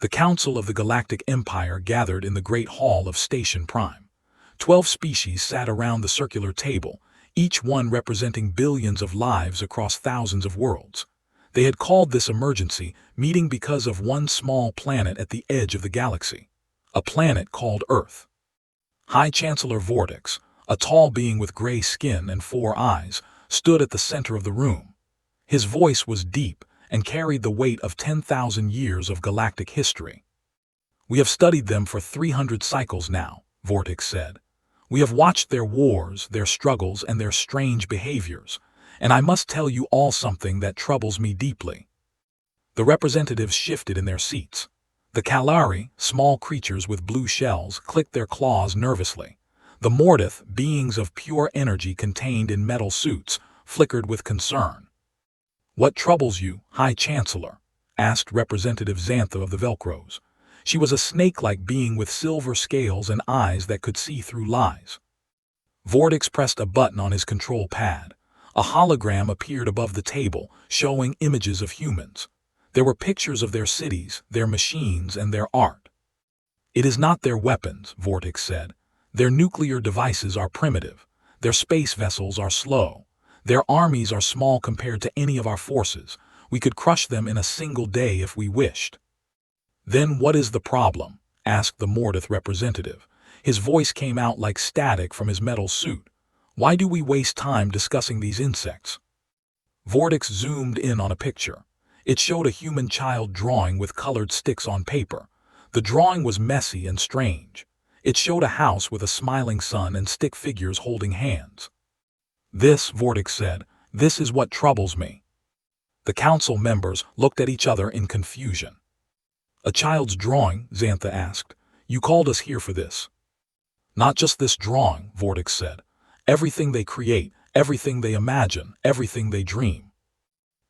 The Council of the Galactic Empire gathered in the Great Hall of Station Prime. 12 species sat around the circular table, each one representing billions of lives across thousands of worlds. They had called this emergency meeting because of one small planet at the edge of the galaxy, a planet called Earth. High Chancellor Vortex, a tall being with gray skin and 4 eyes, stood at the center of the room. His voice was deep and carried the weight of 10,000 years of galactic history. "We have studied them for 300 cycles now," Vortex said. "We have watched their wars, their struggles, and their strange behaviors, and I must tell you all something that troubles me deeply." The representatives shifted in their seats. The Kalari, small creatures with blue shells, clicked their claws nervously. The Mortith, beings of pure energy contained in metal suits, flickered with concern. "What troubles you, High Chancellor?" asked Representative Xantha of the Velcros. She was a snake-like being with silver scales and eyes that could see through lies. Vortex pressed a button on his control pad. A hologram appeared above the table, showing images of humans. There were pictures of their cities, their machines, and their art. "It is not their weapons," Vortex said. "Their nuclear devices are primitive. Their space vessels are slow. Their armies are small compared to any of our forces. We could crush them in a single day if we wished." "Then what is the problem?" asked the Mortith representative. His voice came out like static from his metal suit. "Why do we waste time discussing these insects?" Vortex zoomed in on a picture. It showed a human child drawing with colored sticks on paper. The drawing was messy and strange. It showed a house with a smiling sun and stick figures holding hands. "This," Vortex said, "this is what troubles me." The council members looked at each other in confusion. "A child's drawing?" Xantha asked. "You called us here for this." "Not just this drawing," Vortex said. "Everything they create, everything they imagine, everything they dream."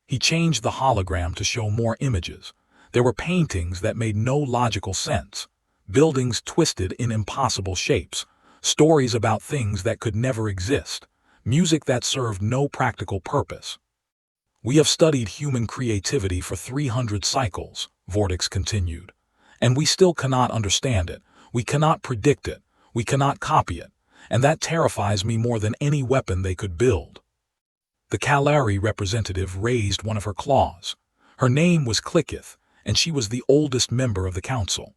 He changed the hologram to show more images. There were paintings that made no logical sense, buildings twisted in impossible shapes, stories about things that could never exist, music that served no practical purpose. "We have studied human creativity for 300 cycles," Vortex continued, "and we still cannot understand it. We cannot predict it. We cannot copy it. And that terrifies me more than any weapon they could build." The Kalari representative raised one of her claws. Her name was Clicketh, and she was the oldest member of the council.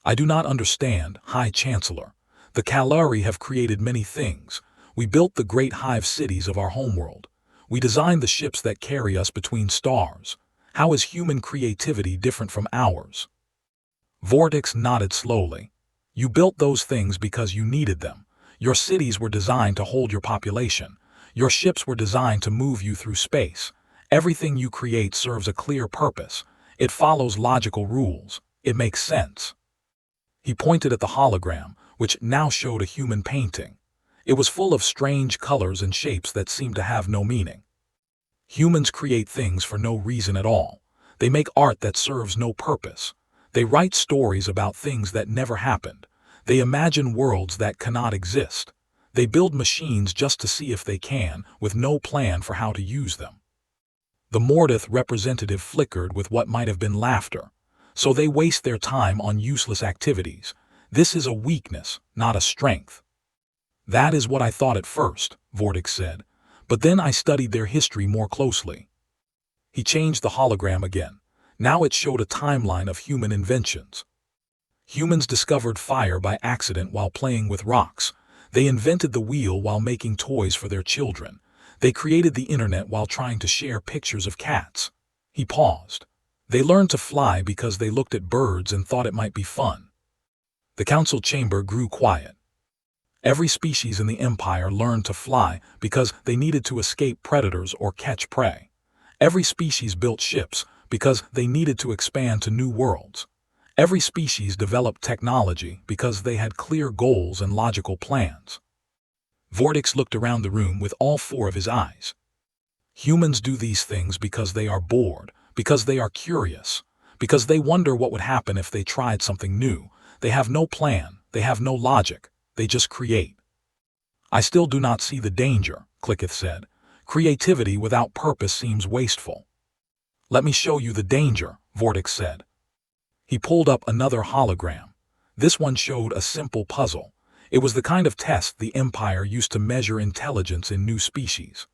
"I do not understand, High Chancellor. The Kalari have created many things. We built the great hive cities of our homeworld. We designed the ships that carry us between stars. How is human creativity different from ours?" Vortex nodded slowly. "You built those things because you needed them. Your cities were designed to hold your population. Your ships were designed to move you through space. Everything you create serves a clear purpose. It follows logical rules. It makes sense." He pointed at the hologram, which now showed a human painting. It was full of strange colors and shapes that seemed to have no meaning. Humans create things for no reason at all. They make art that serves no purpose. They write stories about things that never happened. They imagine worlds that cannot exist. They build machines just to see if they can, with no plan for how to use them. The Mortith representative flickered with what might have been laughter. "So they waste their time on useless activities. This is a weakness, not a strength." "That is what I thought at first," Vortex said, "but then I studied their history more closely." He changed the hologram again. Now it showed a timeline of human inventions. Humans discovered fire by accident while playing with rocks. They invented the wheel while making toys for their children. They created the internet while trying to share pictures of cats. He paused. They learned to fly because they looked at birds and thought it might be fun. The council chamber grew quiet. Every species in the Empire learned to fly because they needed to escape predators or catch prey. Every species built ships because they needed to expand to new worlds. Every species developed technology because they had clear goals and logical plans. Vortex looked around the room with all 4 of his eyes. Humans do these things because they are bored, because they are curious, because they wonder what would happen if they tried something new. They have no plan, they have no logic. They just create. "I still do not see the danger," Clicketh said. "Creativity without purpose seems wasteful." "Let me show you the danger," Vortex said. He pulled up another hologram. This one showed a simple puzzle. It was the kind of test the Empire used to measure intelligence in new species.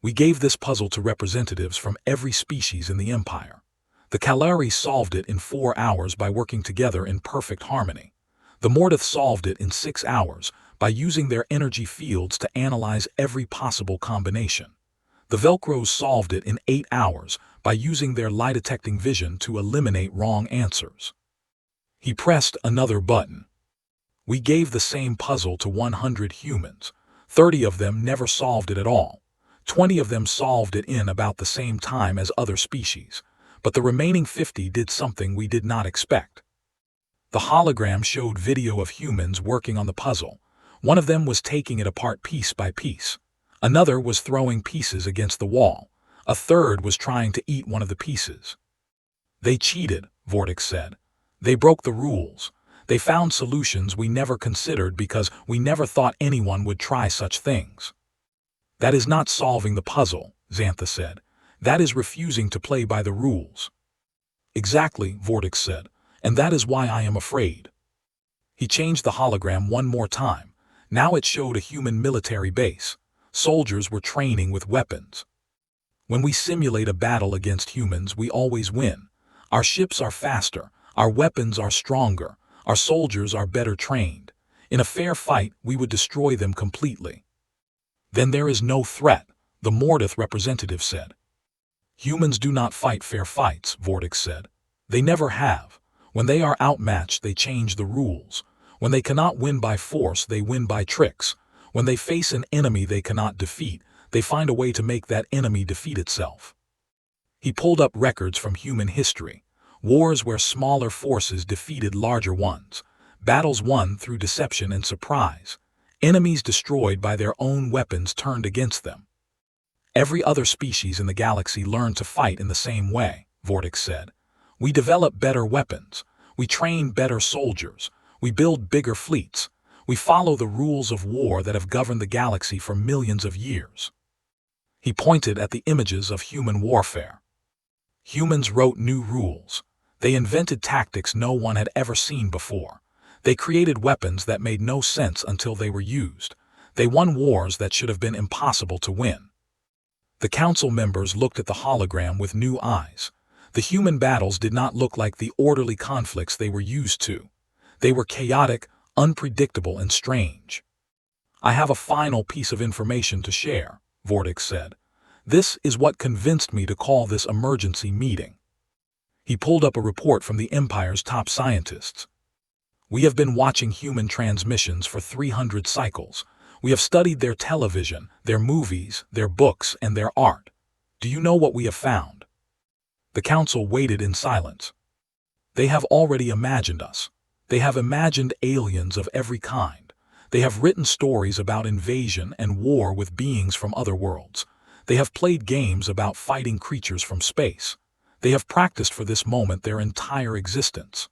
We gave this puzzle to representatives from every species in the Empire. The Kalari solved it in 4 hours by working together in perfect harmony. The Mordath solved it in 6 hours by using their energy fields to analyze every possible combination. The Velcros solved it in 8 hours by using their lie-detecting vision to eliminate wrong answers. He pressed another button. We gave the same puzzle to 100 humans. 30 of them never solved it at all. 20 of them solved it in about the same time as other species, but the remaining 50 did something we did not expect. The hologram showed video of humans working on the puzzle. One of them was taking it apart piece by piece. Another was throwing pieces against the wall. A third was trying to eat one of the pieces. They cheated, Vortex said. They broke the rules. They found solutions we never considered because we never thought anyone would try such things. That is not solving the puzzle, Xantha said. That is refusing to play by the rules. Exactly, Vortex said, and that is why I am afraid. He changed the hologram one more time. Now it showed a human military base. Soldiers were training with weapons. When we simulate a battle against humans, we always win. Our ships are faster, our weapons are stronger, our soldiers are better trained. In a fair fight, we would destroy them completely. Then there is no threat, the Mordath representative said. Humans do not fight fair fights, Vortex said. They never have. When they are outmatched, they change the rules. When they cannot win by force, they win by tricks. When they face an enemy they cannot defeat, they find a way to make that enemy defeat itself. He pulled up records from human history. Wars where smaller forces defeated larger ones. Battles won through deception and surprise. Enemies destroyed by their own weapons turned against them. Every other species in the galaxy learned to fight in the same way, Vortex said. We develop better weapons. We train better soldiers. We build bigger fleets. We follow the rules of war that have governed the galaxy for millions of years. He pointed at the images of human warfare. Humans wrote new rules. They invented tactics no one had ever seen before. They created weapons that made no sense until they were used. They won wars that should have been impossible to win. The council members looked at the hologram with new eyes. The human battles did not look like the orderly conflicts they were used to. They were chaotic, unpredictable, and strange. I have a final piece of information to share, Vortex said. This is what convinced me to call this emergency meeting. He pulled up a report from the Empire's top scientists. We have been watching human transmissions for 300 cycles. We have studied their television, their movies, their books, and their art. Do you know what we have found? The council waited in silence. They have already imagined us. They have imagined aliens of every kind. They have written stories about invasion and war with beings from other worlds. They have played games about fighting creatures from space. They have practiced for this moment their entire existence.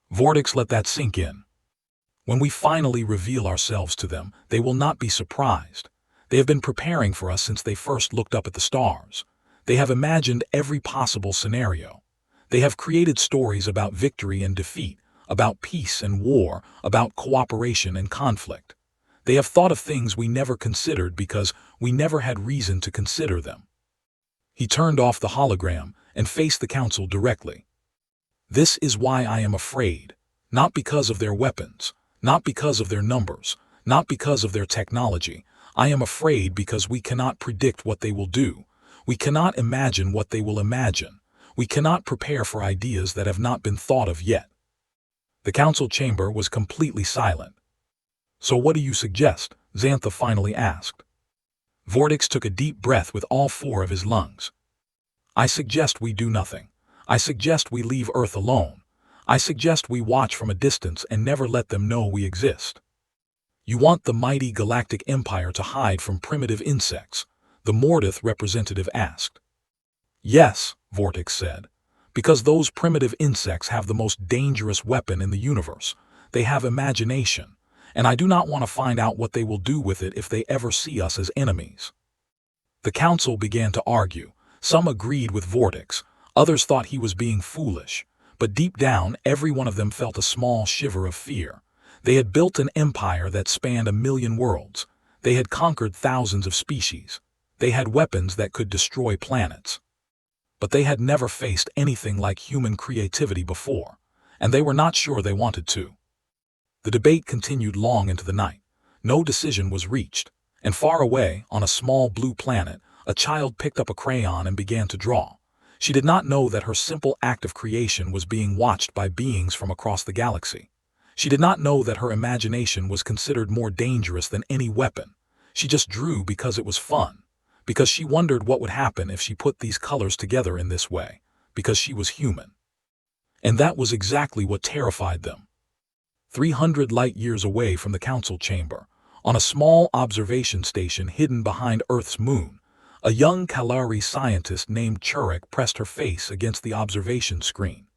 Vortex let that sink in. When we finally reveal ourselves to them, they will not be surprised. They have been preparing for us since they first looked up at the stars. They have imagined every possible scenario. They have created stories about victory and defeat, about peace and war, about cooperation and conflict. They have thought of things we never considered because we never had reason to consider them. He turned off the hologram and faced the council directly. This is why I am afraid, not because of their weapons, not because of their numbers, not because of their technology. I am afraid because we cannot predict what they will do. We cannot imagine what they will imagine. We cannot prepare for ideas that have not been thought of yet. The council chamber was completely silent. So what do you suggest? Xantha finally asked. Vortex took a deep breath with all 4 of his lungs. I suggest we do nothing. I suggest we leave Earth alone. I suggest we watch from a distance and never let them know we exist. You want the mighty Galactic Empire to hide from primitive insects? The Mordath representative asked. Yes, Vortex said, because those primitive insects have the most dangerous weapon in the universe. They have imagination, and I do not want to find out what they will do with it if they ever see us as enemies. The council began to argue. Some agreed with Vortex, others thought he was being foolish, but deep down every one of them felt a small shiver of fear. They had built an empire that spanned 1,000,000 worlds. They had conquered thousands of species. They had weapons that could destroy planets. But they had never faced anything like human creativity before, and they were not sure they wanted to. The debate continued long into the night. No decision was reached, and far away, on a small blue planet, a child picked up a crayon and began to draw. She did not know that her simple act of creation was being watched by beings from across the galaxy. She did not know that her imagination was considered more dangerous than any weapon. She just drew because it was fun, because she wondered what would happen if she put these colors together in this way, because she was human. And that was exactly what terrified them. 300 light-years away from the council chamber, on a small observation station hidden behind Earth's moon, a young Kalari scientist named Churik pressed her face against the observation screen.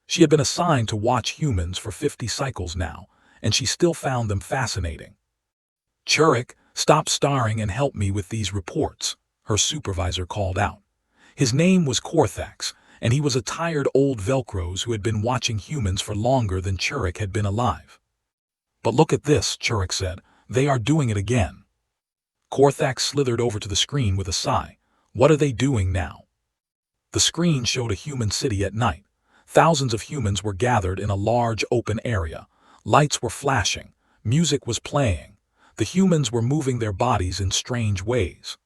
She had been assigned to watch humans for 50 cycles now, and she still found them fascinating. "Churik, stop staring and help me with these reports," her supervisor called out. His name was Korthax, and he was a tired old Velcros who had been watching humans for longer than Churik had been alive. "But look at this," Churik said. "They are doing it again." Korthax slithered over to the screen with a sigh. "What are they doing now?" The screen showed a human city at night. Thousands of humans were gathered in a large open area. Lights were flashing. Music was playing. The humans were moving their bodies in strange ways.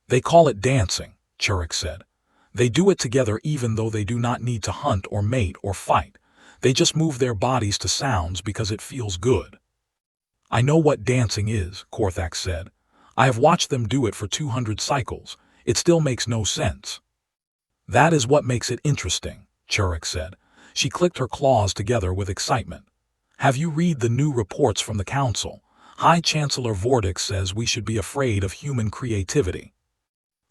"They call it dancing," Churik said. "They do it together even though they do not need to hunt or mate or fight. They just move their bodies to sounds because it feels good." "I know what dancing is," Korthax said. "I have watched them do it for 200 cycles. It still makes no sense." "That is what makes it interesting," Churik said. She clicked her claws together with excitement. "Have you read the new reports from the council? High Chancellor Vortix says we should be afraid of human creativity."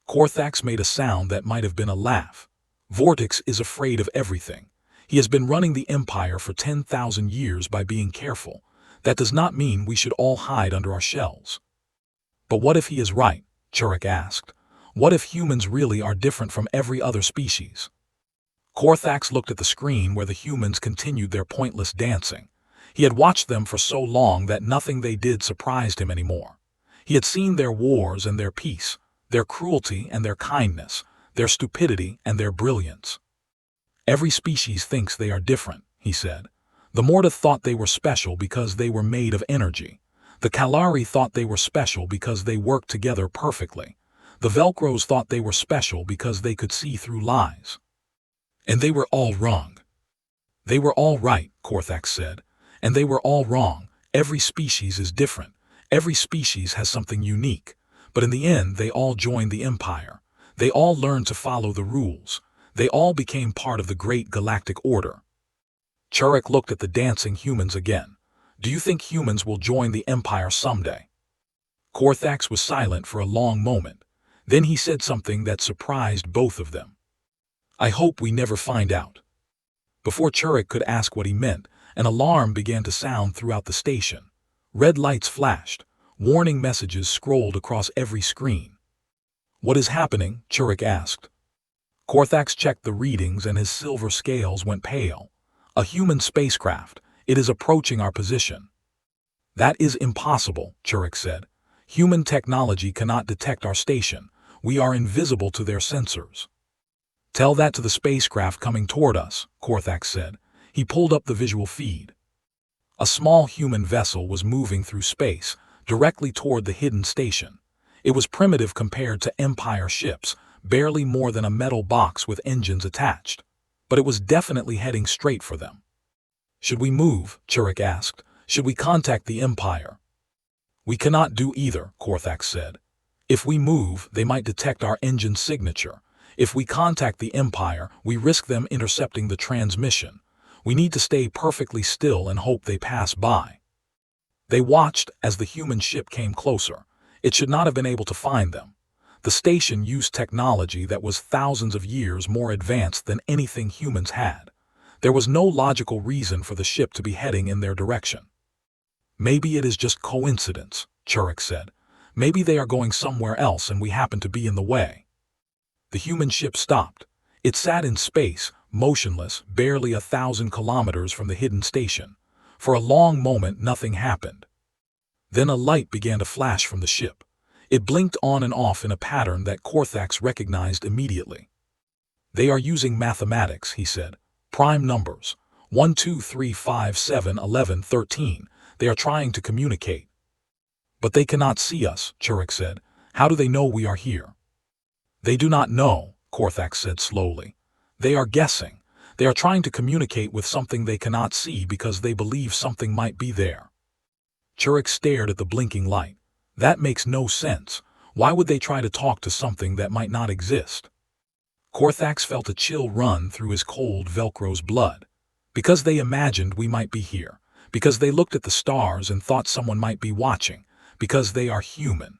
Korthax made a sound that might have been a laugh. "Vortix is afraid of everything. He has been running the empire for 10,000 years by being careful. That does not mean we should all hide under our shells." "But what if he is right?" Churik asked. "What if humans really are different from every other species?" Korthax looked at the screen where the humans continued their pointless dancing. He had watched them for so long that nothing they did surprised him anymore. He had seen their wars and their peace, their cruelty and their kindness, their stupidity and their brilliance. "Every species thinks they are different," he said. "The Morta thought they were special because they were made of energy. The Kalari thought they were special because they worked together perfectly. The Velcros thought they were special because they could see through lies. And they were all wrong." "They were all right," Korthax said. "And they were all wrong. Every species is different. Every species has something unique. But in the end, they all joined the empire. They all learned to follow the rules. They all became part of the great galactic order." Churik looked at the dancing humans again. "Do you think humans will join the empire someday?" Korthax was silent for a long moment. Then he said something that surprised both of them. "I hope we never find out." Before Churik could ask what he meant, an alarm began to sound throughout the station. Red lights flashed. Warning messages scrolled across every screen. "What is happening?" Churik asked. Korthax checked the readings and his silver scales went pale. "A human spacecraft. It is approaching our position." "That is impossible," Churik said. "Human technology cannot detect our station. We are invisible to their sensors." "Tell that to the spacecraft coming toward us," Korthax said. He pulled up the visual feed. A small human vessel was moving through space, directly toward the hidden station. It was primitive compared to Empire ships, barely more than a metal box with engines attached. But it was definitely heading straight for them. "Should we move?" Churik asked. "Should we contact the Empire?" "We cannot do either," Korthax said. "If we move, they might detect our engine signature. If we contact the Empire, we risk them intercepting the transmission. We need to stay perfectly still and hope they pass by." They watched as the human ship came closer. It should not have been able to find them. The station used technology that was thousands of years more advanced than anything humans had. There was no logical reason for the ship to be heading in their direction. "Maybe it is just coincidence," Churik said. "Maybe they are going somewhere else and we happen to be in the way." The human ship stopped. It sat in space, motionless, barely 1,000 kilometers from the hidden station. For a long moment, nothing happened. Then a light began to flash from the ship. It blinked on and off in a pattern that Korthax recognized immediately. "They are using mathematics," he said. "Prime numbers. 1, 2, 3, 5, 7, 11, 13. They are trying to communicate." "But they cannot see us," Churek said. "How do they know we are here?" "They do not know," Korthax said slowly. "They are guessing. They are trying to communicate with something they cannot see because they believe something might be there." Churek stared at the blinking light. "That makes no sense. Why would they try to talk to something that might not exist?" Korthax felt a chill run through his cold Velcro's blood. "Because they imagined we might be here. Because they looked at the stars and thought someone might be watching. Because they are human."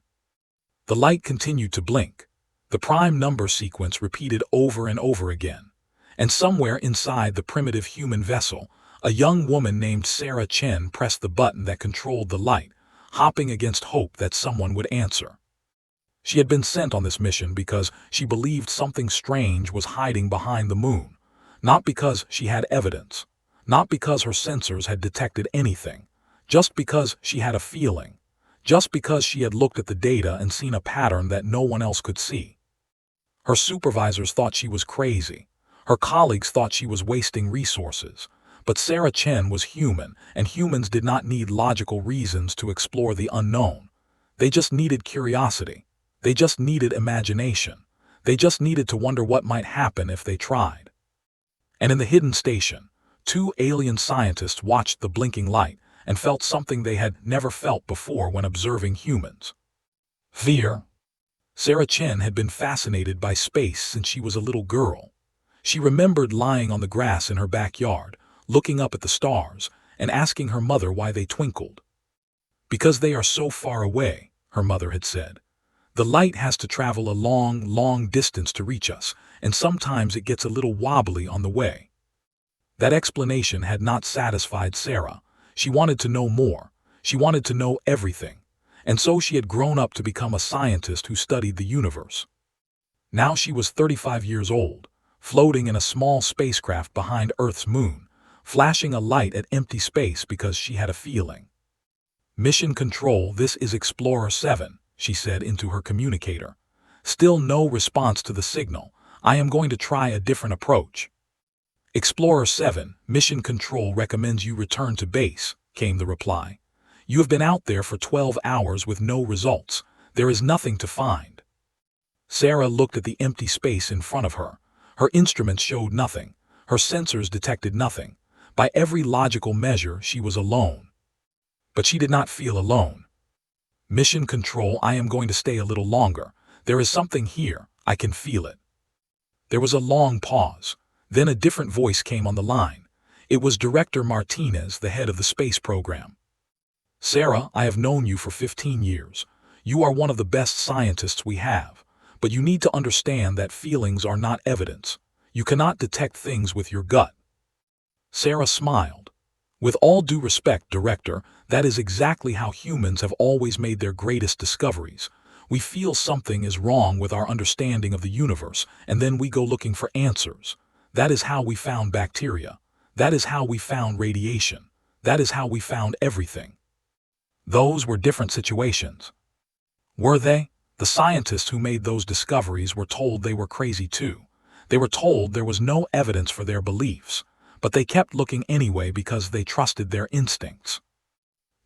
The light continued to blink. The prime number sequence repeated over and over again. And somewhere inside the primitive human vessel, a young woman named Sarah Chen pressed the button that controlled the light, hopping against hope that someone would answer. She had been sent on this mission because she believed something strange was hiding behind the moon, not because she had evidence, not because her sensors had detected anything, just because she had a feeling, just because she had looked at the data and seen a pattern that no one else could see. Her supervisors thought she was crazy. Her colleagues thought she was wasting resources. But Sarah Chen was human, and humans did not need logical reasons to explore the unknown. They just needed curiosity. They just needed imagination. They just needed to wonder what might happen if they tried. And in the hidden station, 2 alien scientists watched the blinking light and felt something they had never felt before when observing humans. Fear. Sarah Chen had been fascinated by space since she was a little girl. She remembered lying on the grass in her backyard, looking up at the stars, and asking her mother why they twinkled. "Because they are so far away," her mother had said. "The light has to travel a long, long distance to reach us, and sometimes it gets a little wobbly on the way." That explanation had not satisfied Sarah. She wanted to know more. She wanted to know everything. And so she had grown up to become a scientist who studied the universe. Now she was 35 years old, floating in a small spacecraft behind Earth's moon, flashing a light at empty space because she had a feeling. "Mission Control, this is Explorer 7, she said into her communicator. "Still no response to the signal. I am going to try a different approach." "Explorer 7, Mission Control recommends you return to base," came the reply. "You have been out there for 12 hours with no results. There is nothing to find." Sarah looked at the empty space in front of her. Her instruments showed nothing. Her sensors detected nothing. By every logical measure, she was alone. But she did not feel alone. "Mission Control, I am going to stay a little longer. There is something here. I can feel it." There was a long pause. Then a different voice came on the line. It was Director Martinez, the head of the space program. "Sarah, I have known you for 15 years. You are one of the best scientists we have. But you need to understand that feelings are not evidence. You cannot detect things with your gut." Sarah smiled. "With all due respect, Director, that is exactly how humans have always made their greatest discoveries. We feel something is wrong with our understanding of the universe, and then we go looking for answers. That is how we found bacteria. That is how we found radiation. That is how we found everything." Those were different situations. Were they? The scientists who made those discoveries were told they were crazy too. They were told there was no evidence for their beliefs, but they kept looking anyway because they trusted their instincts.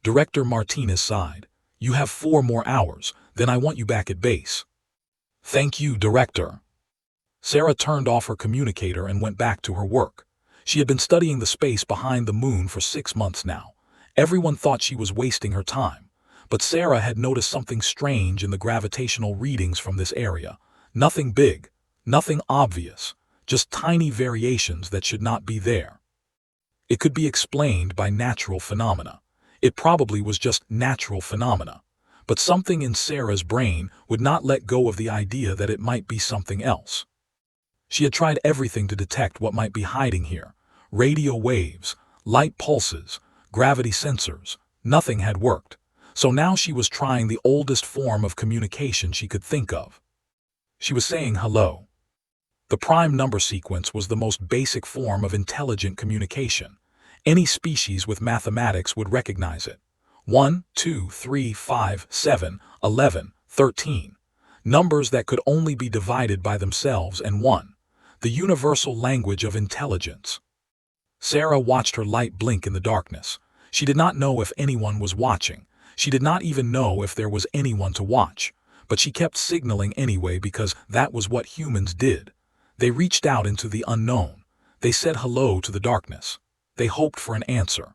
Director Martinez sighed. "You have 4 more hours, then I want you back at base." "Thank you, Director." Sarah turned off her communicator and went back to her work. She had been studying the space behind the moon for 6 months now. Everyone thought she was wasting her time. But Sarah had noticed something strange in the gravitational readings from this area. Nothing big, nothing obvious, just tiny variations that should not be there. It could be explained by natural phenomena. It probably was just natural phenomena. But something in Sarah's brain would not let go of the idea that it might be something else. She had tried everything to detect what might be hiding here. Radio waves, light pulses, gravity sensors. Nothing had worked. So now she was trying the oldest form of communication she could think of. She was saying hello. The prime number sequence was the most basic form of intelligent communication. Any species with mathematics would recognize it. 1, 2, 3, 5, 7, 11, 13. Numbers that could only be divided by themselves and 1. The universal language of intelligence. Sarah watched her light blink in the darkness. She did not know if anyone was watching. She did not even know if there was anyone to watch. But she kept signaling anyway because that was what humans did. They reached out into the unknown. They said hello to the darkness. They hoped for an answer.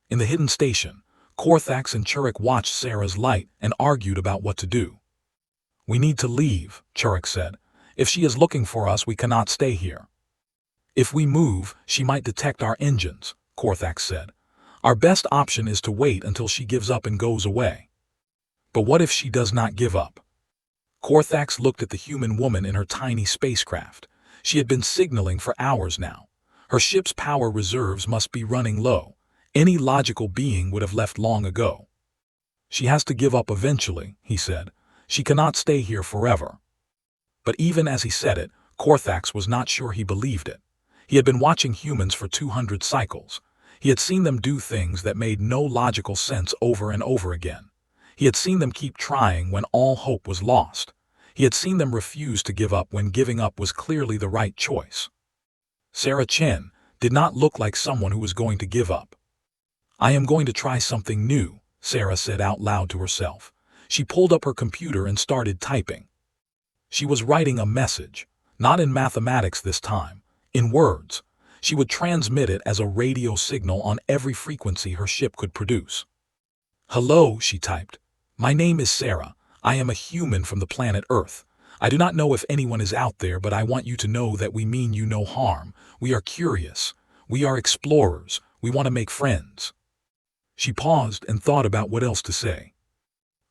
In the hidden station, Korthax and Churik watched Sarah's light and argued about what to do. "We need to leave," Churik said. "If she is looking for us, we cannot stay here." "If we move, she might detect our engines," Korthax said. "Our best option is to wait until she gives up and goes away." "But what if she does not give up?" Korthax looked at the human woman in her tiny spacecraft. She had been signaling for hours now. Her ship's power reserves must be running low. Any logical being would have left long ago. "She has to give up eventually," he said. "She cannot stay here forever." But even as he said it, Korthax was not sure he believed it. He had been watching humans for 200 cycles. He had seen them do things that made no logical sense over and over again. He had seen them keep trying when all hope was lost. He had seen them refuse to give up when giving up was clearly the right choice. Sarah Chen did not look like someone who was going to give up. "I am going to try something new," Sarah said out loud to herself. She pulled up her computer and started typing. She was writing a message, not in mathematics this time, in words. She would transmit it as a radio signal on every frequency her ship could produce. "Hello," she typed. "My name is Sarah. I am a human from the planet Earth. I do not know if anyone is out there, but I want you to know that we mean you no harm. We are curious. We are explorers. We want to make friends." She paused and thought about what else to say.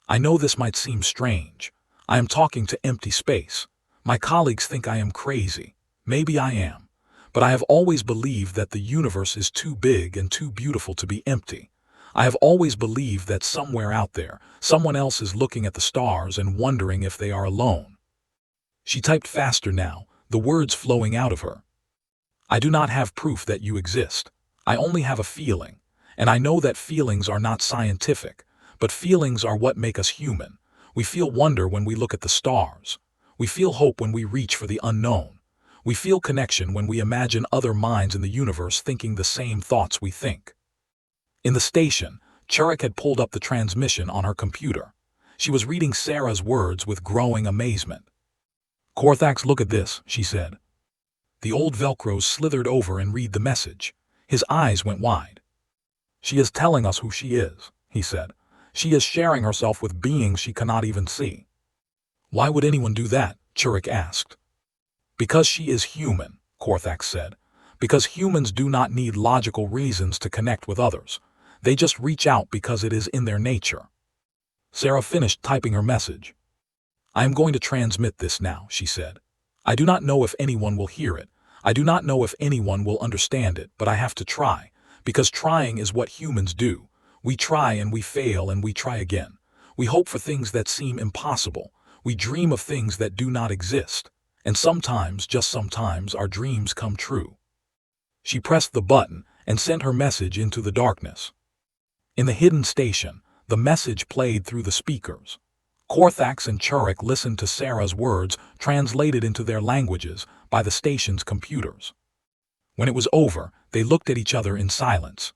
"I know this might seem strange. I am talking to empty space. My colleagues think I am crazy. Maybe I am. But I have always believed that the universe is too big and too beautiful to be empty. I have always believed that somewhere out there, someone else is looking at the stars and wondering if they are alone." She typed faster now, the words flowing out of her. "I do not have proof that you exist. I only have a feeling. And I know that feelings are not scientific, but feelings are what make us human. We feel wonder when we look at the stars. We feel hope when we reach for the unknown. We feel connection when we imagine other minds in the universe thinking the same thoughts we think." In the station, Churik had pulled up the transmission on her computer. She was reading Sarah's words with growing amazement. "Korthax, look at this," she said. The old Velcro slithered over and read the message. His eyes went wide. "She is telling us who she is," he said. "She is sharing herself with beings she cannot even see." "Why would anyone do that?" Churik asked. "Because she is human," Korthax said. "Because humans do not need logical reasons to connect with others. They just reach out because it is in their nature." Sarah finished typing her message. "I am going to transmit this now," she said. "I do not know if anyone will hear it. I do not know if anyone will understand it, but I have to try, because trying is what humans do. We try and we fail and we try again. We hope for things that seem impossible. We dream of things that do not exist. And sometimes, just sometimes, our dreams come true." She pressed the button and sent her message into the darkness. In the hidden station, the message played through the speakers. Korthax and Churik listened to Sarah's words translated into their languages by the station's computers. When it was over, they looked at each other in silence.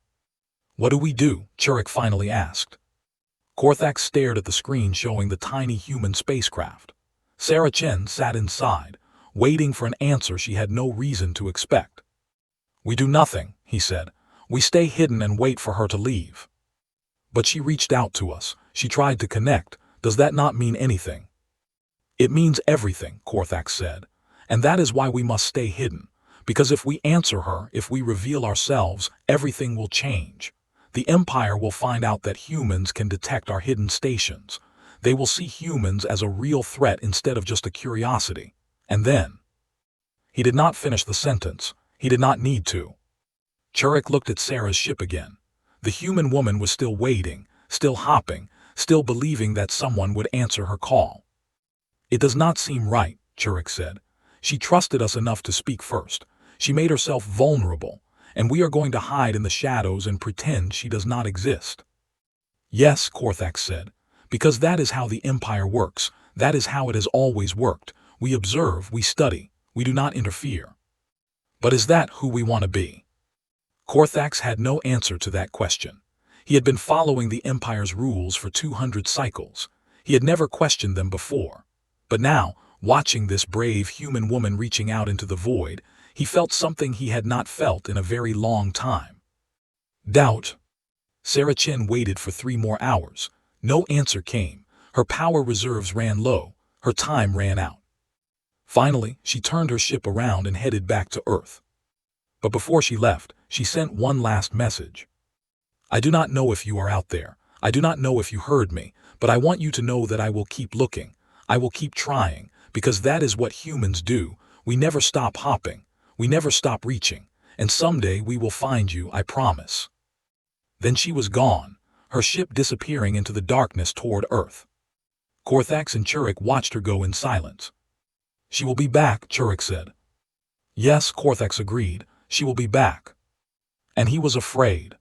"What do we do?" Churik finally asked. Korthax stared at the screen showing the tiny human spacecraft. Sarah Chen sat inside, waiting for an answer she had no reason to expect. "We do nothing," he said. "We stay hidden and wait for her to leave." "But she reached out to us. She tried to connect. Does that not mean anything?" "It means everything," Korthax said. "And that is why we must stay hidden. Because if we answer her, if we reveal ourselves, everything will change. The Empire will find out that humans can detect our hidden stations. They will see humans as a real threat instead of just a curiosity. And then—" He did not finish the sentence. He did not need to. Churik looked at Sarah's ship again. The human woman was still waiting, still hopping, still believing that someone would answer her call. "It does not seem right," Churik said. She trusted us enough to speak first. She made herself vulnerable, and we are going to hide in the shadows and pretend she does not exist." "Yes," Korthax said, "because that is how the Empire works. That is how it has always worked. We observe, we study, we do not interfere." "But is that who we want to be?" Korthax had no answer to that question. He had been following the Empire's rules for 200 cycles. He had never questioned them before. But now, watching this brave human woman reaching out into the void, he felt something he had not felt in a very long time. Doubt. Sarah Chen waited for 3 more hours. No answer came. Her power reserves ran low. Her time ran out. Finally, she turned her ship around and headed back to Earth. But before she left, she sent one last message. "I do not know if you are out there. I do not know if you heard me, but I want you to know that I will keep looking. I will keep trying, because that is what humans do. We never stop hopping. We never stop reaching. And someday we will find you, I promise." Then she was gone, her ship disappearing into the darkness toward Earth. Korthax and Churik watched her go in silence. "She will be back," Churik said. "Yes," Korthax agreed, "she will be back." And he was afraid.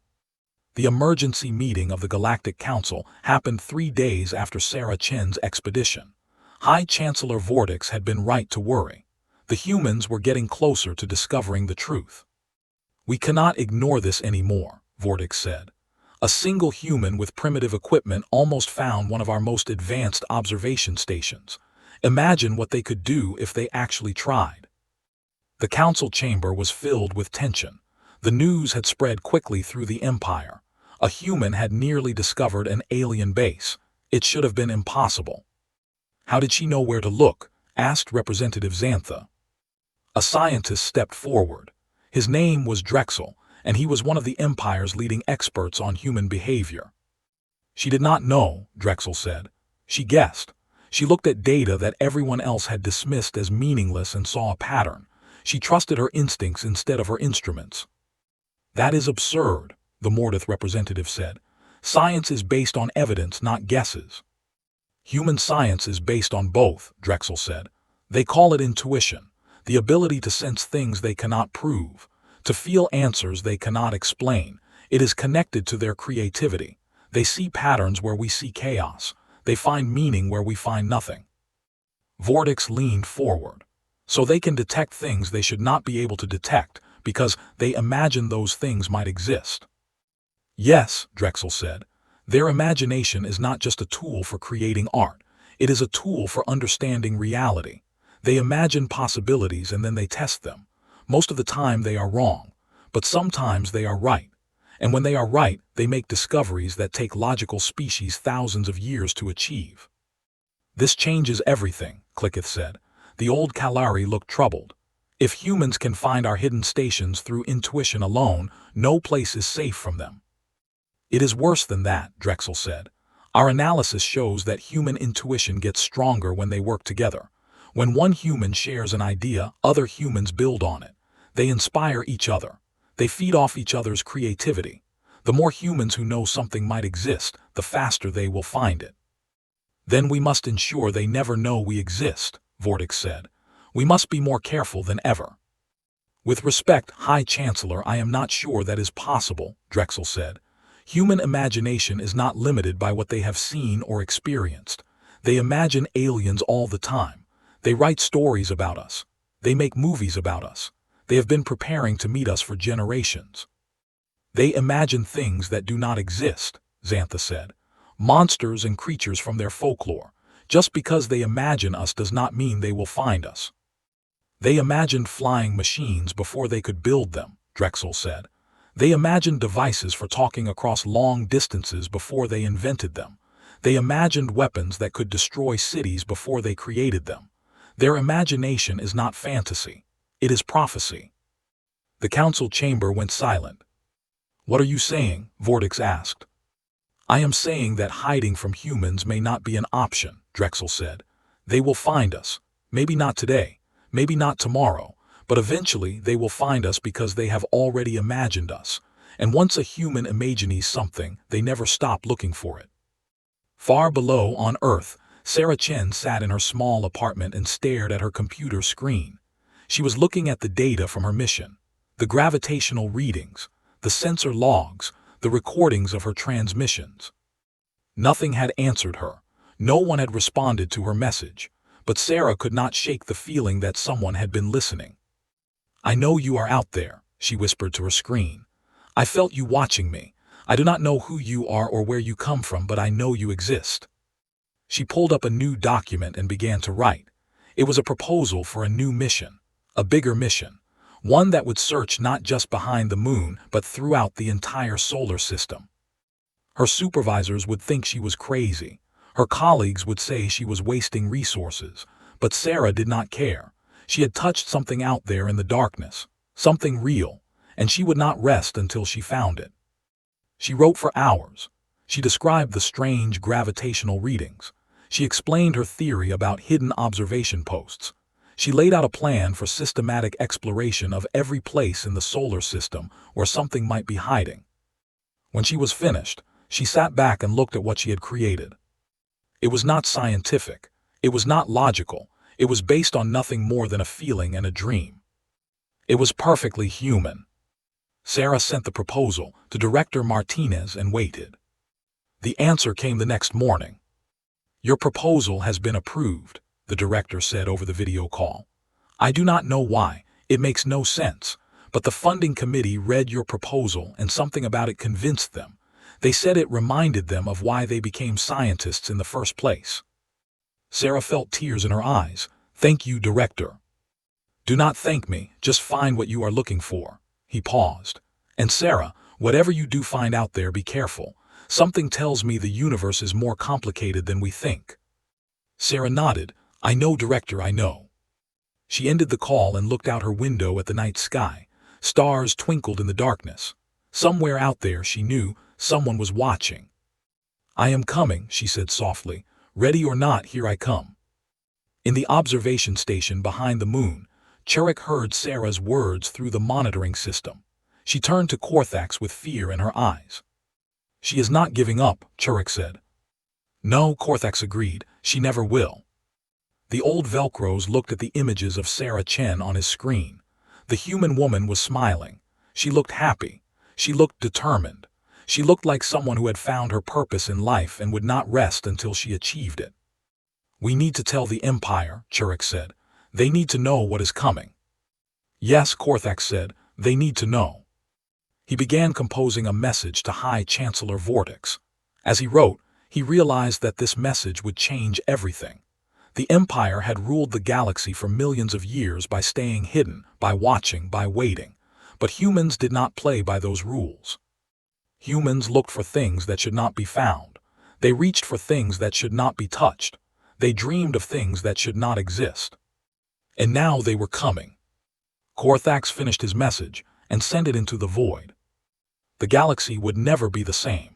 The emergency meeting of the Galactic Council happened 3 days after Sarah Chen's expedition. High Chancellor Vortex had been right to worry. The humans were getting closer to discovering the truth. "We cannot ignore this anymore," Vortex said. "A single human with primitive equipment almost found one of our most advanced observation stations. Imagine what they could do if they actually tried." The council chamber was filled with tension. The news had spread quickly through the Empire. A human had nearly discovered an alien base. It should have been impossible. "How did she know where to look?" asked Representative Xantha. A scientist stepped forward. His name was Drexel, and he was one of the Empire's leading experts on human behavior. "She did not know," Drexel said. "She guessed. She looked at data that everyone else had dismissed as meaningless and saw a pattern. She trusted her instincts instead of her instruments." "That is absurd," the Mordath representative said. "Science is based on evidence, not guesses." "Human science is based on both," Drexel said. "They call it intuition, the ability to sense things they cannot prove, to feel answers they cannot explain. It is connected to their creativity. They see patterns where we see chaos. They find meaning where we find nothing." Vortex leaned forward. "So they can detect things they should not be able to detect, because they imagine those things might exist." "Yes," Drexel said. "Their imagination is not just a tool for creating art. It is a tool for understanding reality. They imagine possibilities and then they test them. Most of the time they are wrong, but sometimes they are right. And when they are right, they make discoveries that take logical species thousands of years to achieve." "This changes everything," Clicketh said. The old Kalari looked troubled. "If humans can find our hidden stations through intuition alone, no place is safe from them." "It is worse than that," Drexel said. "Our analysis shows that human intuition gets stronger when they work together. When one human shares an idea, other humans build on it. They inspire each other. They feed off each other's creativity. The more humans who know something might exist, the faster they will find it." "Then we must ensure they never know we exist," Vortex said. "We must be more careful than ever." "With respect, High Chancellor, I am not sure that is possible," Drexel said. "Human imagination is not limited by what they have seen or experienced. They imagine aliens all the time. They write stories about us. They make movies about us. They have been preparing to meet us for generations." "They imagine things that do not exist," Xantha said. "Monsters and creatures from their folklore. Just because they imagine us does not mean they will find us." "They imagined flying machines before they could build them," Drexel said. "They imagined devices for talking across long distances before they invented them. They imagined weapons that could destroy cities before they created them. Their imagination is not fantasy. It is prophecy." The council chamber went silent. "What are you saying?" Vortex asked. "I am saying that hiding from humans may not be an option," Drexel said. "They will find us. Maybe not today, maybe not tomorrow, but eventually they will find us because they have already imagined us. And once a human imagines something, they never stop looking for it." Far below on Earth, Sarah Chen sat in her small apartment and stared at her computer screen. She was looking at the data from her mission, the gravitational readings, the sensor logs, the recordings of her transmissions. Nothing had answered her. No one had responded to her message, but Sarah could not shake the feeling that someone had been listening. "I know you are out there," she whispered to her screen. "I felt you watching me. I do not know who you are or where you come from, but I know you exist." She pulled up a new document and began to write. It was a proposal for a new mission, a bigger mission, one that would search not just behind the moon, but throughout the entire solar system. Her supervisors would think she was crazy. Her colleagues would say she was wasting resources, but Sarah did not care. She had touched something out there in the darkness, something real, and she would not rest until she found it. She wrote for hours. She described the strange gravitational readings. She explained her theory about hidden observation posts. She laid out a plan for systematic exploration of every place in the solar system where something might be hiding. When she was finished, she sat back and looked at what she had created. It was not scientific. It was not logical. It was based on nothing more than a feeling and a dream. It was perfectly human. Sarah sent the proposal to Director Martinez and waited. The answer came the next morning. "Your proposal has been approved," the director said over the video call. "I do not know why, it makes no sense, but the funding committee read your proposal and something about it convinced them. They said it reminded them of why they became scientists in the first place." Sarah felt tears in her eyes. "Thank you, Director." "Do not thank me, just find what you are looking for." He paused. "And Sarah, whatever you do find out there, be careful. Something tells me the universe is more complicated than we think." Sarah nodded. "I know, Director, I know." She ended the call and looked out her window at the night sky. Stars twinkled in the darkness. Somewhere out there, she knew, someone was watching. "I am coming," she said softly. "Ready or not, here I come." In the observation station behind the moon, Churik heard Sarah's words through the monitoring system. She turned to Korthax with fear in her eyes. "She is not giving up," Churik said. "No," Korthax agreed, "she never will." The old Velcros looked at the images of Sarah Chen on his screen. The human woman was smiling. She looked happy. She looked determined. She looked like someone who had found her purpose in life and would not rest until she achieved it. "We need to tell the Empire," Churik said. "They need to know what is coming." "Yes," Korthax said, "they need to know." He began composing a message to High Chancellor Vortex. As he wrote, he realized that this message would change everything. The Empire had ruled the galaxy for millions of years by staying hidden, by watching, by waiting. But humans did not play by those rules. Humans looked for things that should not be found. They reached for things that should not be touched. They dreamed of things that should not exist. And now they were coming. Korthax finished his message and sent it into the void. The galaxy would never be the same.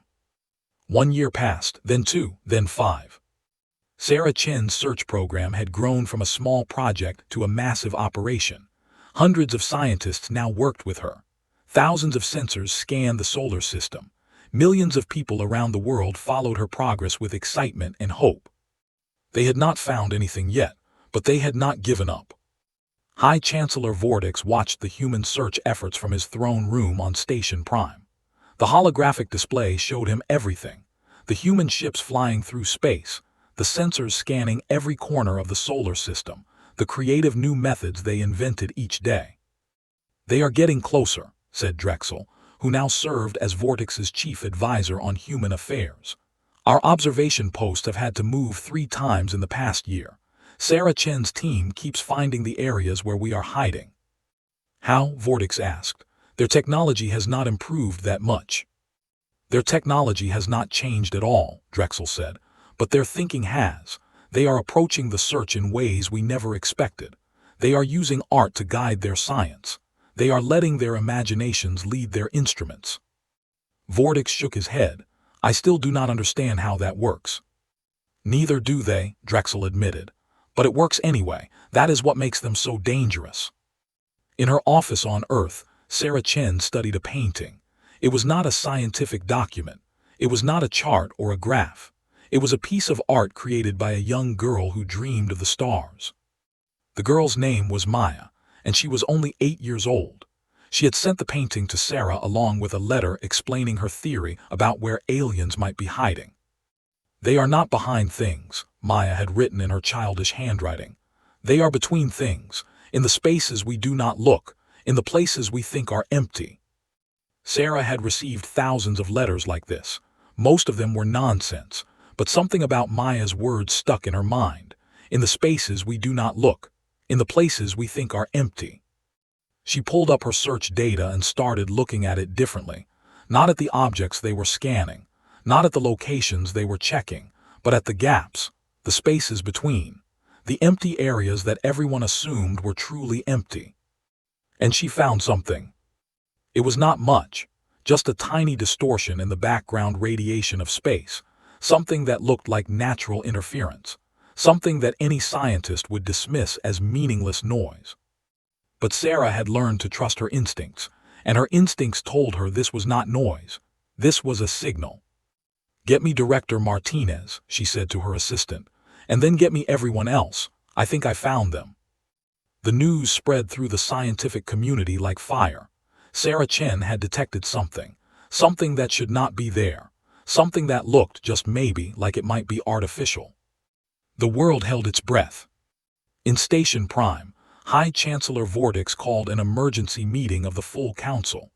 1 year passed, then 2, then 5. Sarah Chen's search program had grown from a small project to a massive operation. Hundreds of scientists now worked with her. Thousands of sensors scanned the solar system. Millions of people around the world followed her progress with excitement and hope. They had not found anything yet, but they had not given up. High Chancellor Vortex watched the human search efforts from his throne room on Station Prime. The holographic display showed him everything. The human ships flying through space, the sensors scanning every corner of the solar system, the creative new methods they invented each day. "They are getting closer," said Drexel, who now served as Vortex's chief advisor on human affairs. "Our observation posts have had to move 3 times in the past year. Sarah Chen's team keeps finding the areas where we are hiding." "How?" Vortex asked. "Their technology has not improved that much." "Their technology has not changed at all," Drexel said, "but their thinking has. They are approaching the search in ways we never expected. They are using art to guide their science. They are letting their imaginations lead their instruments." Vortex shook his head. "I still do not understand how that works." "Neither do they," Drexel admitted. "But it works anyway. That is what makes them so dangerous." In her office on Earth, Sarah Chen studied a painting. It was not a scientific document. It was not a chart or a graph. It was a piece of art created by a young girl who dreamed of the stars. The girl's name was Maya, and she was only 8 years old. She had sent the painting to Sarah along with a letter explaining her theory about where aliens might be hiding. "They are not behind things," Maya had written in her childish handwriting. "They are between things, in the spaces we do not look, in the places we think are empty." Sarah had received thousands of letters like this. Most of them were nonsense, but something about Maya's words stuck in her mind. In the spaces we do not look, in the places we think are empty. She pulled up her search data and started looking at it differently, not at the objects they were scanning, not at the locations they were checking, but at the gaps, the spaces between, the empty areas that everyone assumed were truly empty. And she found something. It was not much, just a tiny distortion in the background radiation of space, something that looked like natural interference, something that any scientist would dismiss as meaningless noise. But Sarah had learned to trust her instincts, and her instincts told her this was not noise. This was a signal. "Get me Director Martinez," she said to her assistant, "and then get me everyone else. I think I found them." The news spread through the scientific community like fire. Sarah Chen had detected something, something that should not be there, something that looked just maybe like it might be artificial. The world held its breath. In Station Prime, High Chancellor Vortex called an emergency meeting of the full council.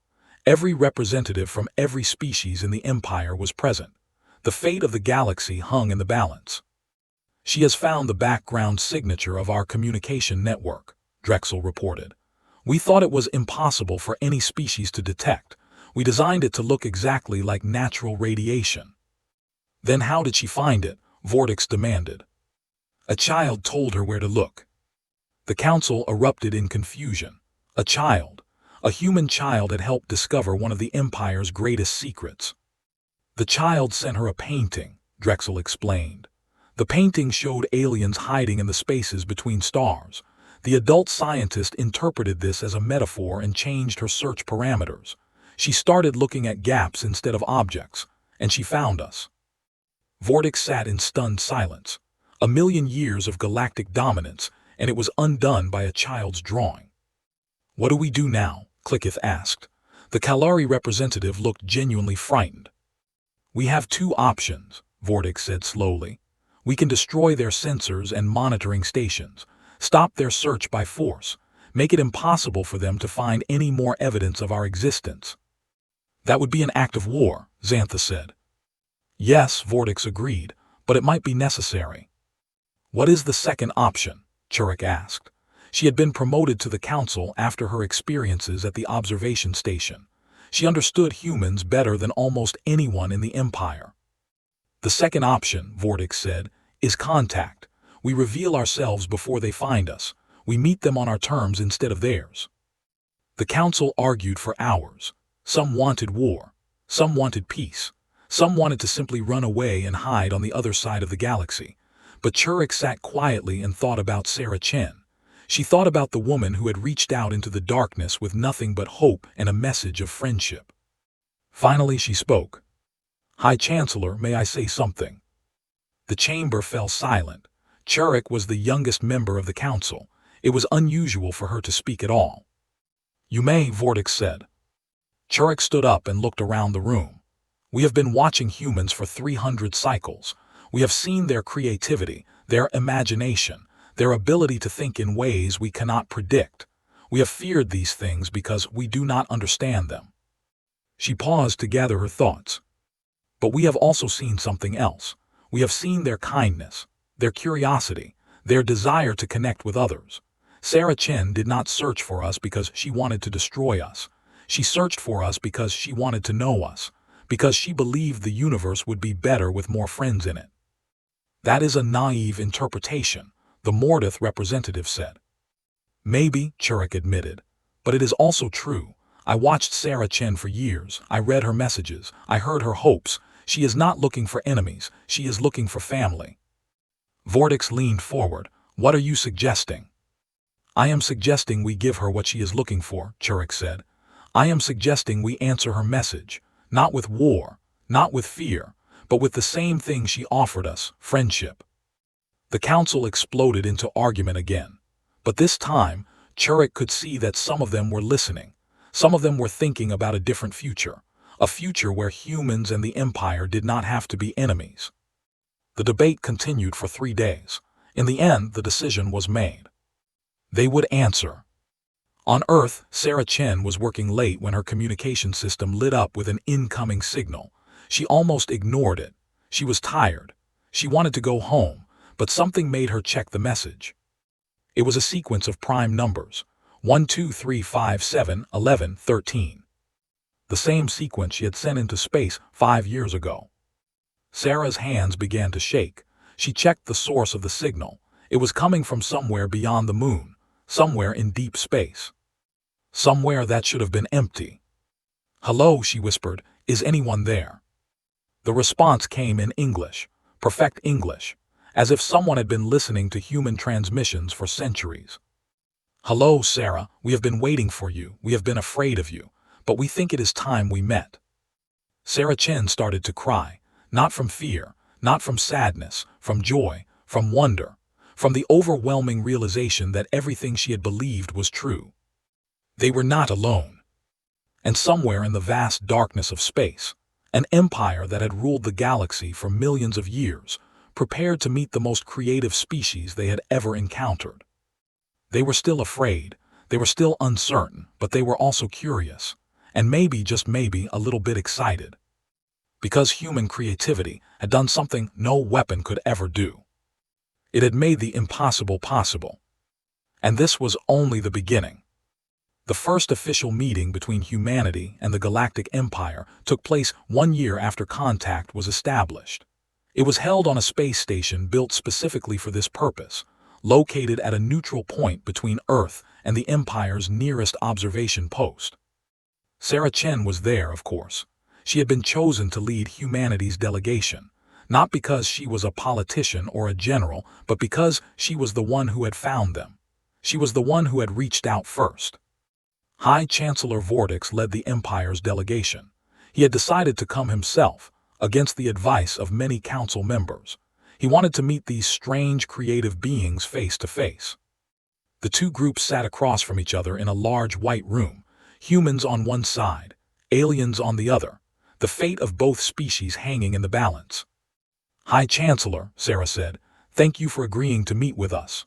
Every representative from every species in the Empire was present. The fate of the galaxy hung in the balance. "She has found the background signature of our communication network," Drexel reported. "We thought it was impossible for any species to detect. We designed it to look exactly like natural radiation." "Then how did she find it?" Vortex demanded. "A child told her where to look." The council erupted in confusion. A child, a human child, had helped discover one of the Empire's greatest secrets. "The child sent her a painting," Drexel explained. "The painting showed aliens hiding in the spaces between stars. The adult scientist interpreted this as a metaphor and changed her search parameters. She started looking at gaps instead of objects, and she found us." Vortex sat in stunned silence. A million years of galactic dominance, and it was undone by a child's drawing. "What do we do now?" Clicketh asked. The Kalari representative looked genuinely frightened. "We have two options," Vortex said slowly. "We can destroy their sensors and monitoring stations, stop their search by force, make it impossible for them to find any more evidence of our existence." "That would be an act of war," Xantha said. "Yes," Vortex agreed, "but it might be necessary." "What is the second option?" Churek asked. She had been promoted to the council after her experiences at the observation station. She understood humans better than almost anyone in the Empire. "The second option," Vortex said, "is contact. We reveal ourselves before they find us. We meet them on our terms instead of theirs." The council argued for hours. Some wanted war. Some wanted peace. Some wanted to simply run away and hide on the other side of the galaxy. But Churek sat quietly and thought about Sarah Chen. She thought about the woman who had reached out into the darkness with nothing but hope and a message of friendship. Finally she spoke. "High Chancellor, may I say something?" The chamber fell silent. Churek was the youngest member of the council. It was unusual for her to speak at all. "You may," Vortex said. Churek stood up and looked around the room. "We have been watching humans for 300 cycles. We have seen their creativity, their imagination, their ability to think in ways we cannot predict. We have feared these things because we do not understand them." She paused to gather her thoughts. "But we have also seen something else. We have seen their kindness, their curiosity, their desire to connect with others. Sarah Chen did not search for us because she wanted to destroy us. She searched for us because she wanted to know us, because she believed the universe would be better with more friends in it." "That is a naive interpretation," the Mordath representative said. "Maybe," Churek admitted, "but it is also true. I watched Sarah Chen for years. I read her messages. I heard her hopes. She is not looking for enemies. She is looking for family." Vortex leaned forward. "What are you suggesting?" "I am suggesting we give her what she is looking for," Churek said. "I am suggesting we answer her message, not with war, not with fear, but with the same thing she offered us, friendship." The council exploded into argument again. But this time, Churik could see that some of them were listening. Some of them were thinking about a different future, a future where humans and the Empire did not have to be enemies. The debate continued for 3 days. In the end, the decision was made. They would answer. On Earth, Sarah Chen was working late when her communication system lit up with an incoming signal. She almost ignored it. She was tired. She wanted to go home, but something made her check the message. It was a sequence of prime numbers, 1, 2, 3, 5, 7, 11, 13. The same sequence she had sent into space 5 years ago. Sarah's hands began to shake. She checked the source of the signal. It was coming from somewhere beyond the moon, somewhere in deep space. Somewhere that should have been empty. "Hello," she whispered, "is anyone there?" The response came in English, perfect English, as if someone had been listening to human transmissions for centuries. "Hello, Sarah, we have been waiting for you, we have been afraid of you, but we think it is time we met." Sarah Chen started to cry, not from fear, not from sadness, from joy, from wonder, from the overwhelming realization that everything she had believed was true. They were not alone. And somewhere in the vast darkness of space, an empire that had ruled the galaxy for millions of years, prepared to meet the most creative species they had ever encountered. They were still afraid, they were still uncertain, but they were also curious, and maybe, just maybe, a little bit excited. Because human creativity had done something no weapon could ever do. It had made the impossible possible. And this was only the beginning. The first official meeting between humanity and the Galactic Empire took place 1 year after contact was established. It was held on a space station built specifically for this purpose, located at a neutral point between Earth and the Empire's nearest observation post. Sarah Chen was there, of course. She had been chosen to lead humanity's delegation, not because she was a politician or a general, but because she was the one who had found them. She was the one who had reached out first. High Chancellor Vortex led the Empire's delegation. He had decided to come himself, against the advice of many council members. He wanted to meet these strange, creative beings face to face. The two groups sat across from each other in a large white room, humans on one side, aliens on the other, the fate of both species hanging in the balance. "High Chancellor," Sarah said, "thank you for agreeing to meet with us."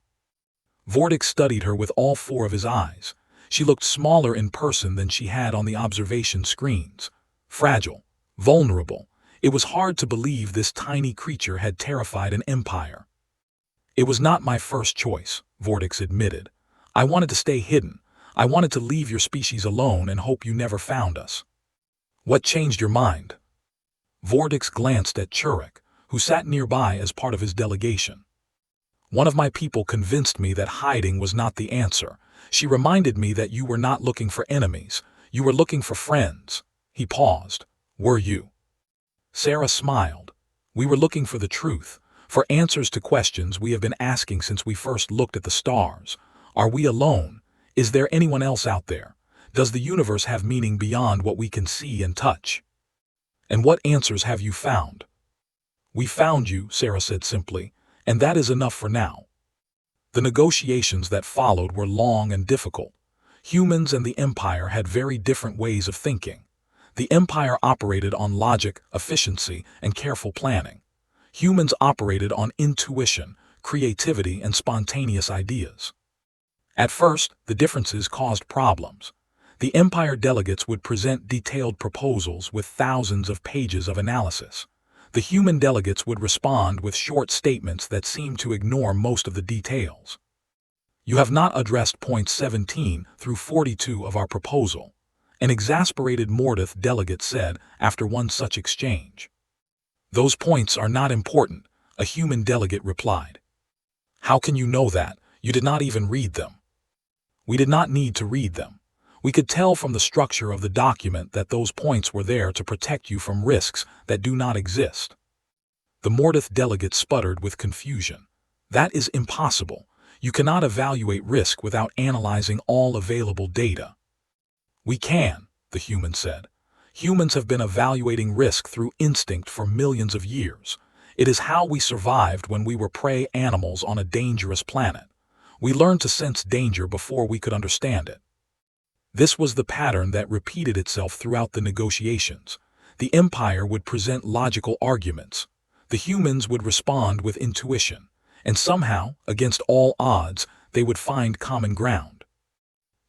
Vortex studied her with all 4 of his eyes. She looked smaller in person than she had on the observation screens. Fragile, vulnerable. It was hard to believe this tiny creature had terrified an empire. "It was not my first choice," Vortex admitted. "I wanted to stay hidden. I wanted to leave your species alone and hope you never found us." "What changed your mind?" Vortex glanced at Churik, who sat nearby as part of his delegation. "One of my people convinced me that hiding was not the answer. She reminded me that you were not looking for enemies. You were looking for friends." He paused. "Were you?" Sarah smiled. "We were looking for the truth, for answers to questions we have been asking since we first looked at the stars. Are we alone? Is there anyone else out there? Does the universe have meaning beyond what we can see and touch? And what answers have you found?" "We found you," Sarah said simply, "and that is enough for now." The negotiations that followed were long and difficult. Humans and the Empire had very different ways of thinking. The Empire operated on logic, efficiency, and careful planning. Humans operated on intuition, creativity, and spontaneous ideas. At first, the differences caused problems. The Empire delegates would present detailed proposals with thousands of pages of analysis. The human delegates would respond with short statements that seemed to ignore most of the details. "You have not addressed points 17 through 42 of our proposal," an exasperated Mordath delegate said after one such exchange. "Those points are not important," a human delegate replied. "How can you know that? You did not even read them." "We did not need to read them. We could tell from the structure of the document that those points were there to protect you from risks that do not exist." The Mordath delegate sputtered with confusion. "That is impossible. You cannot evaluate risk without analyzing all available data." "We can," the human said. "Humans have been evaluating risk through instinct for millions of years. It is how we survived when we were prey animals on a dangerous planet. We learned to sense danger before we could understand it. This was the pattern that repeated itself throughout the negotiations. The Empire would present logical arguments. The humans would respond with intuition. And somehow, against all odds, they would find common ground.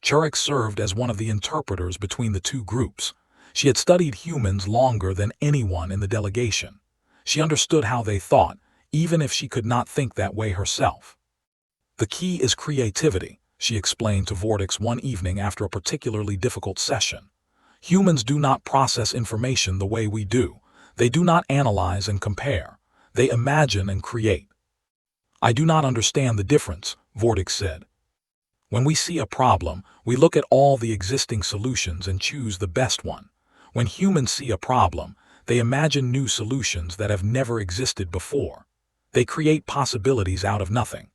Churek served as one of the interpreters between the two groups. She had studied humans longer than anyone in the delegation. She understood how they thought, even if she could not think that way herself. The key is creativity, she explained to Vortex one evening after a particularly difficult session. Humans do not process information the way we do. They do not analyze and compare. They imagine and create. I do not understand the difference, Vortex said. When we see a problem, we look at all the existing solutions and choose the best one. When humans see a problem, they imagine new solutions that have never existed before. They create possibilities out of nothing.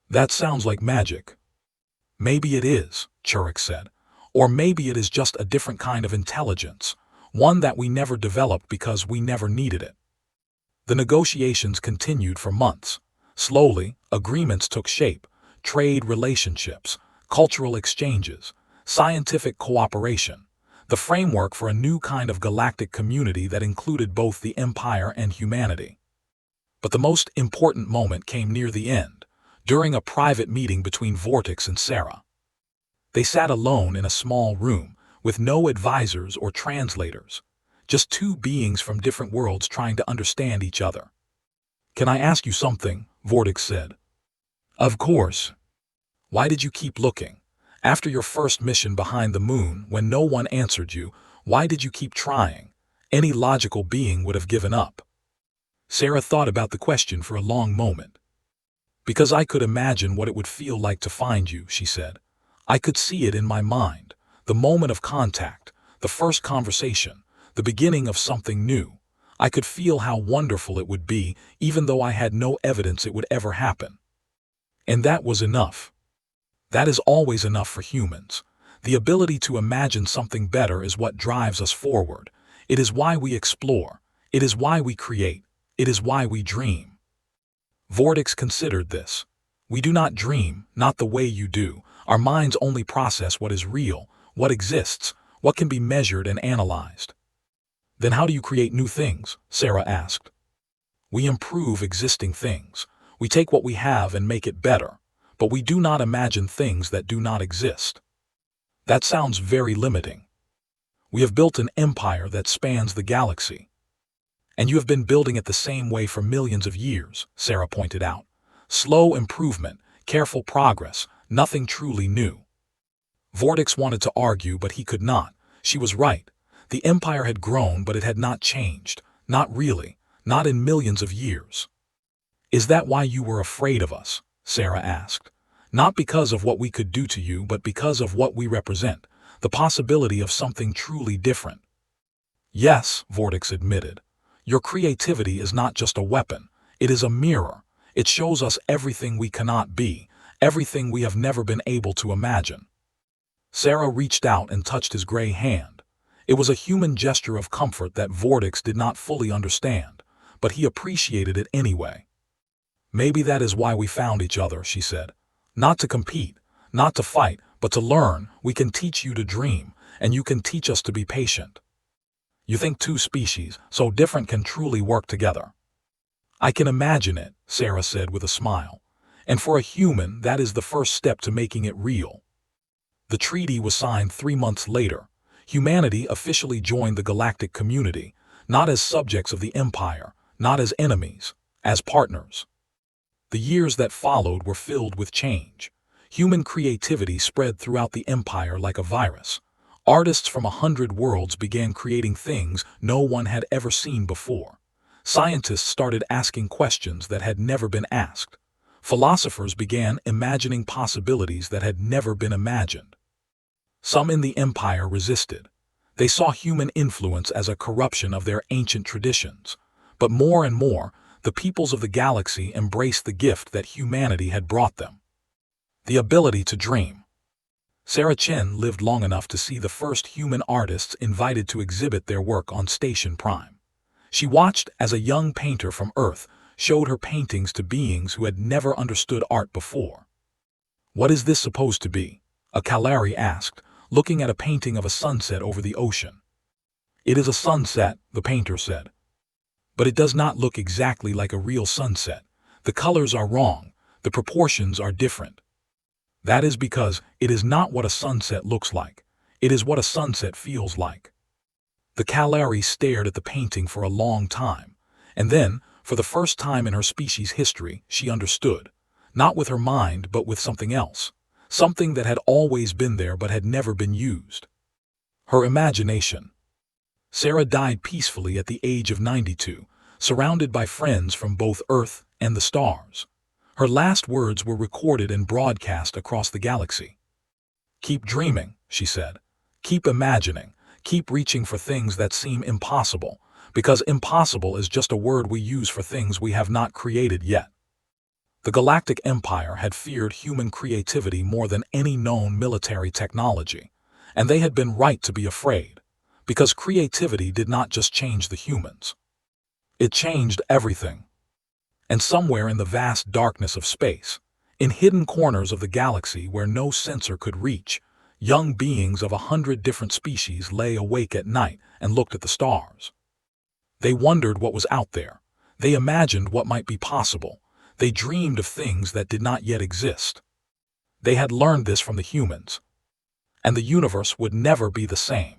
That sounds like magic. Maybe it is, Churek said. Or maybe it is just a different kind of intelligence, one that we never developed because we never needed it. The negotiations continued for months. Slowly, agreements took shape: trade relationships, cultural exchanges, scientific cooperation, the framework for a new kind of galactic community that included both the Empire and humanity. But the most important moment came near the end, during a private meeting between Vortex and Sarah. They sat alone in a small room, with no advisors or translators, just two beings from different worlds trying to understand each other. "Can I ask you something?" Vortex said. "Of course. Why did you keep looking? After your first mission behind the moon, when no one answered you, why did you keep trying? Any logical being would have given up." Sarah thought about the question for a long moment. "Because I could imagine what it would feel like to find you," she said. "I could see it in my mind, the moment of contact, the first conversation, the beginning of something new. I could feel how wonderful it would be, even though I had no evidence it would ever happen. And that was enough. That is always enough for humans. The ability to imagine something better is what drives us forward. It is why we explore. It is why we create. It is why we dream." Vortex considered this. "We do not dream, not the way you do. Our minds only process what is real, what exists, what can be measured and analyzed." "Then how do you create new things?" Sarah asked. "We improve existing things. We take what we have and make it better. But we do not imagine things that do not exist." "That sounds very limiting." "We have built an empire that spans the galaxy." "And you have been building it the same way for millions of years," Sarah pointed out. "Slow improvement, careful progress, nothing truly new." Vortex wanted to argue, but he could not. She was right. The empire had grown, but it had not changed. Not really. Not in millions of years. "Is that why you were afraid of us?" Sarah asked. "Not because of what we could do to you, but because of what we represent, the possibility of something truly different." "Yes," Vortex admitted. "Your creativity is not just a weapon. It is a mirror. It shows us everything we cannot be, everything we have never been able to imagine." Sarah reached out and touched his gray hand. It was a human gesture of comfort that Vortex did not fully understand, but he appreciated it anyway. "Maybe that is why we found each other," she said. "Not to compete, not to fight, but to learn. We can teach you to dream, and you can teach us to be patient. You think two species, so different, can truly work together?" "I can imagine it," Sarah said with a smile. "And for a human, that is the first step to making it real." The treaty was signed 3 months later. Humanity officially joined the galactic community, not as subjects of the Empire, not as enemies, as partners. The years that followed were filled with change. Human creativity spread throughout the Empire like a virus. Artists from 100 worlds began creating things no one had ever seen before. Scientists started asking questions that had never been asked. Philosophers began imagining possibilities that had never been imagined. Some in the Empire resisted. They saw human influence as a corruption of their ancient traditions. But more and more, the peoples of the galaxy embraced the gift that humanity had brought them: the ability to dream. Sarah Chen lived long enough to see the first human artists invited to exhibit their work on Station Prime. She watched as a young painter from Earth showed her paintings to beings who had never understood art before. "What is this supposed to be?" a Kalari asked, looking at a painting of a sunset over the ocean. "It is a sunset," the painter said. "But it does not look exactly like a real sunset. The colors are wrong, the proportions are different. That is because it is not what a sunset looks like. It is what a sunset feels like." The Kalari stared at the painting for a long time, and then, for the first time in her species' history, she understood, not with her mind but with something else, something that had always been there but had never been used. Her imagination. Sarah died peacefully at the age of 92, surrounded by friends from both Earth and the stars. Her last words were recorded and broadcast across the galaxy. "Keep dreaming," she said. "Keep imagining. Keep reaching for things that seem impossible, because impossible is just a word we use for things we have not created yet." The Galactic Empire had feared human creativity more than any known military technology, and they had been right to be afraid, because creativity did not just change the humans. It changed everything. And somewhere in the vast darkness of space, in hidden corners of the galaxy where no sensor could reach, young beings of 100 different species lay awake at night and looked at the stars. They wondered what was out there. They imagined what might be possible. They dreamed of things that did not yet exist. They had learned this from the humans. And the universe would never be the same.